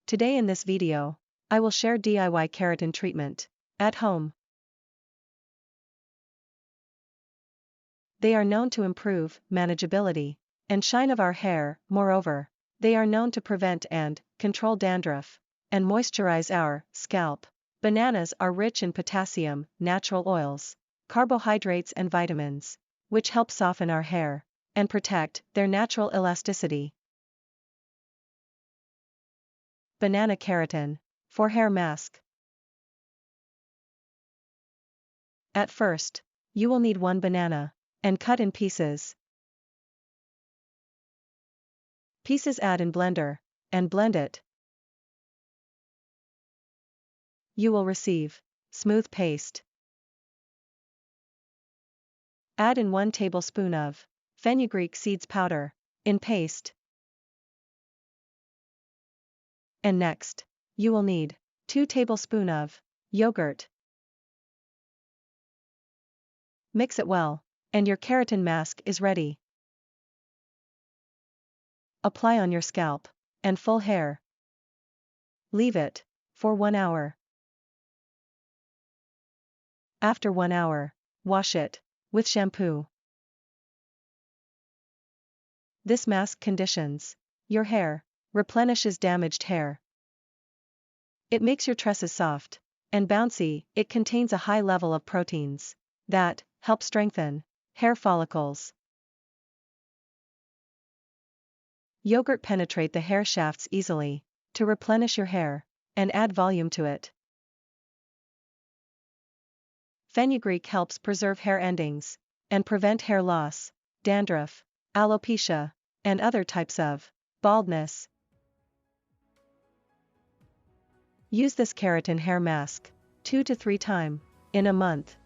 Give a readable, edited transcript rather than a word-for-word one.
Today in this video, I will share DIY keratin treatment at home. They are known to improve manageability and shine of our hair. Moreover, they are known to prevent and control dandruff and moisturize our scalp. Bananas are rich in potassium, natural oils, carbohydrates and vitamins, which help soften our hair and protect their natural elasticity. Banana keratin for hair mask. At first, you will need one banana and cut in pieces. Pieces add in blender and blend it. You will receive smooth paste. Add in 1 tablespoon of fenugreek seeds powder in paste. And next, you will need 2 tablespoons of yogurt. Mix it well, and your keratin mask is ready. Apply on your scalp and full hair. Leave it for 1 hour. After 1 hour, wash it with shampoo. This mask conditions your hair, replenishes damaged hair. It makes your tresses soft and bouncy. It contains a high level of proteins that help strengthen hair follicles. Yogurt penetrate the hair shafts easily to replenish your hair and add volume to it. Fenugreek helps preserve hair endings and prevent hair loss, dandruff, alopecia, and other types of baldness. Use this keratin hair mask 2 to 3 times in a month.